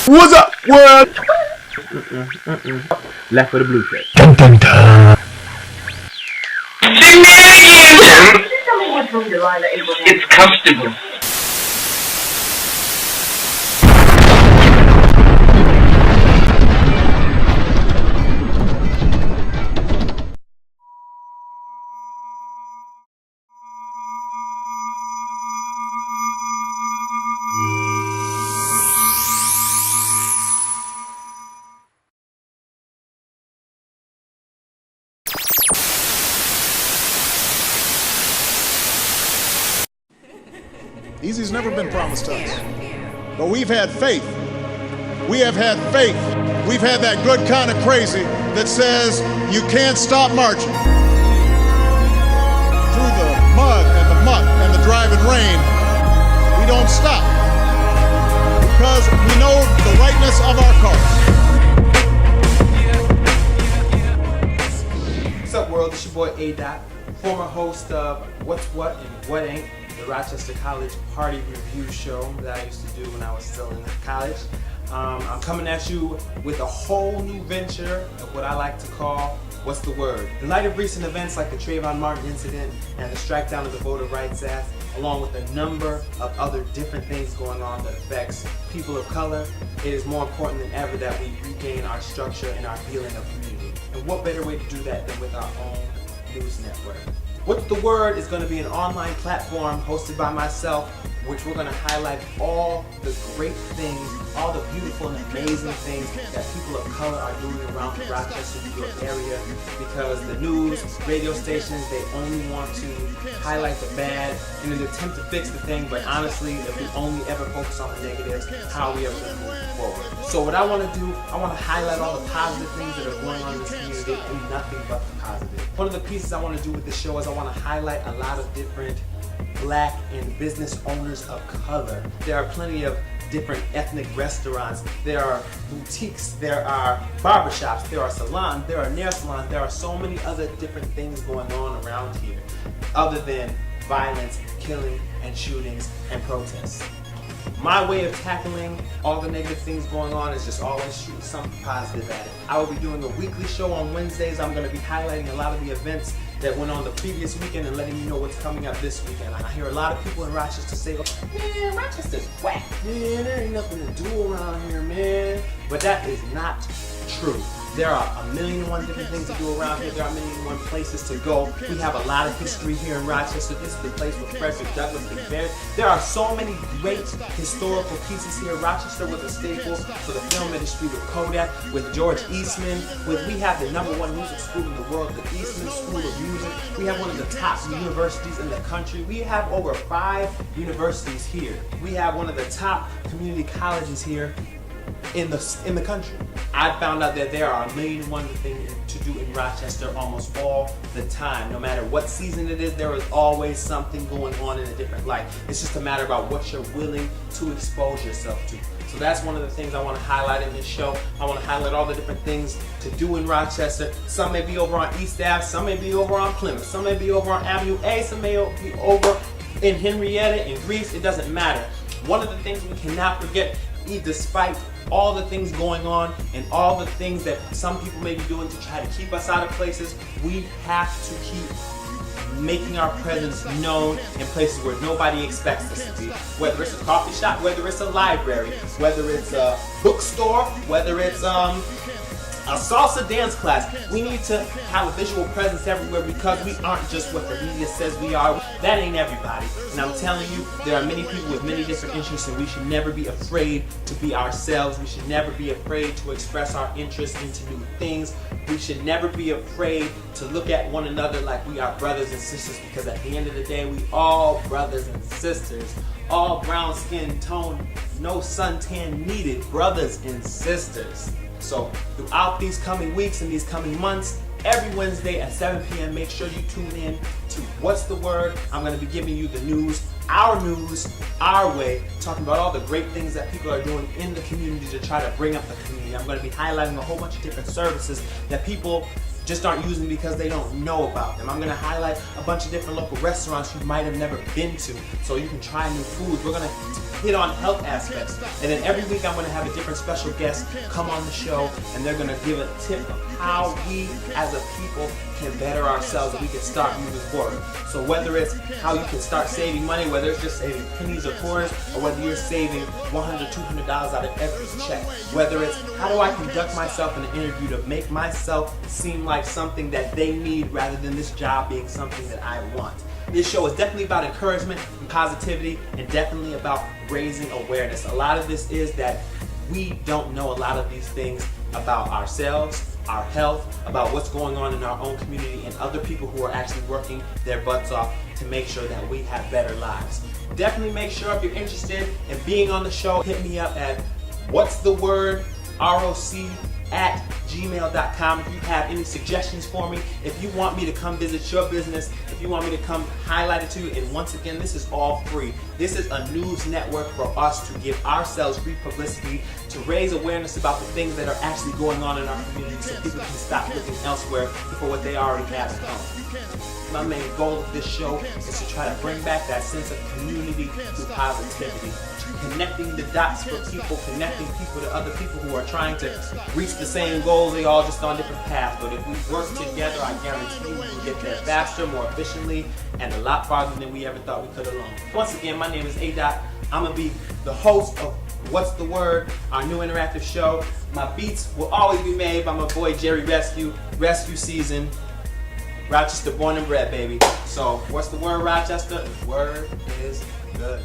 What's up, world? Left with a blue shirt. Dun, dun, dun. It's comfortable. Easy's never been promised to us, but we've had faith. We have had faith. We've had that good kind of crazy that says you can't stop marching. Through the mud and the muck and the driving rain, we don't stop because we know the rightness of our cause. What's up, world? It's your boy A-Dot, former host of What's What and What Ain't, the Rochester College Party Review show that I used to do when I was still in college. I'm coming at you with a whole new venture of what I like to call What's the Word? In light of recent events like the Trayvon Martin incident and the strike down of the Voter Rights Act, along with a number of other different things going on that affects people of color, it is more important than ever that we regain our structure and our feeling of community. And what better way to do that than with our own news network? What's the Word is going to be an online platform hosted by myself, which we're going to highlight all the great things, all the beautiful and amazing things that people of color are doing around the Rochester, New York area, because the news, radio stations, they only want to highlight the bad in an attempt to fix the thing, but honestly, if we only ever focus on the negatives, how are we ever going to move forward? So what I want to do, I want to highlight all the positive things that are going on in this community and nothing but the positive. One of the pieces I want to do with this show is I want to highlight a lot of different Black and business owners of color. There are plenty of different ethnic restaurants, there are boutiques, there are barbershops, there are salons, there are nail salons, there are so many other different things going on around here other than violence, killing, and shootings, and protests. My way of tackling all the negative things going on is just always shoot something positive at it. I will be doing a weekly show on Wednesdays. I'm going to be highlighting a lot of the events that went on the previous weekend and letting you know what's coming up this weekend. I hear a lot of people in Rochester say, man, Rochester's whack. Man, there ain't nothing to do around here, man. But that is not true. There are a million and one different things to do around here. There are a million and one places to go. We have a lot of history here in Rochester. This is the place where Frederick Douglass was buried. There are so many great historical pieces here. Rochester was a staple for the film industry with Kodak, with George Eastman. We have the #1 music school in the world, the Eastman School of Music. We have one of the top universities in the country. We have over 5 universities here. We have one of the top community colleges here in the country. I found out that there are a million and one things to do in Rochester almost all the time. No matter what season it is, there is always something going on in a different light. It's just a matter about what you're willing to expose yourself to. So that's one of the things I want to highlight in this show. I want to highlight all the different things to do in Rochester. Some may be over on East Ave, some may be over on Plymouth, some may be over on Avenue A, some may be over in Henrietta, in Greece. It doesn't matter. One of the things we cannot forget, despite all the things going on and all the things that some people may be doing to try to keep us out of places, we have to keep making our presence known in places where nobody expects us to be. Whether it's a coffee shop, whether it's a library, whether it's a bookstore, whether it's a salsa dance class. We need to have a visual presence everywhere because we aren't just what the media says we are. That ain't everybody. And I'm telling you, there are many people with many different interests, and we should never be afraid to be ourselves. We should never be afraid to express our interest into new things. We should never be afraid to look at one another like we are brothers and sisters, because at the end of the day, we all brothers and sisters. All brown skin tone, no suntan needed, brothers and sisters. So throughout these coming weeks and these coming months, every Wednesday at 7 p.m., make sure you tune in to What's the Word. I'm going to be giving you the news, our way, talking about all the great things that people are doing in the community to try to bring up the community. I'm going to be highlighting a whole bunch of different services that people just aren't using because they don't know about them. I'm going to highlight a bunch of different local restaurants you might have never been to so you can try new foods. We're going to hit on health aspects. And then every week I'm going to have a different special guest come on the show, and they're going to give a tip of how we as a people can better ourselves and we can start moving forward. So whether it's how you can start saving money, whether it's just saving pennies or quarters, or whether you're saving $100, $200 out of every check, whether it's how do I conduct myself in an interview to make myself seem like something that they need rather than this job being something that I want. This show is definitely about encouragement and positivity, and definitely about raising awareness. A lot of this is that we don't know a lot of these things about ourselves, our health, about what's going on in our own community, and other people who are actually working their butts off to make sure that we have better lives. Definitely make sure, if you're interested in being on the show, hit me up at whatsthewordroc@gmail.com. If you have any suggestions for me, if you want me to come visit your business, if you want me to come highlight it to you, and once again, this is all free. This is a news network for us to give ourselves free publicity, to raise awareness about the things that are actually going on in our community so people can stop looking elsewhere for what they already have at home. My main goal of this show is to try to bring back that sense of community through positivity. Connecting the dots for people, connecting people to other people who are trying to reach the same goals, they all just on different paths. But if we work together, I guarantee you we can get there faster, more efficiently, and a lot farther than we ever thought we could alone. Once again, my name is A. I'm going to be the host of What's the Word, our new interactive show. My beats will always be made by my boy Jerry Rescue season. Rochester born and bred, baby. So, what's the word, Rochester? The word is good.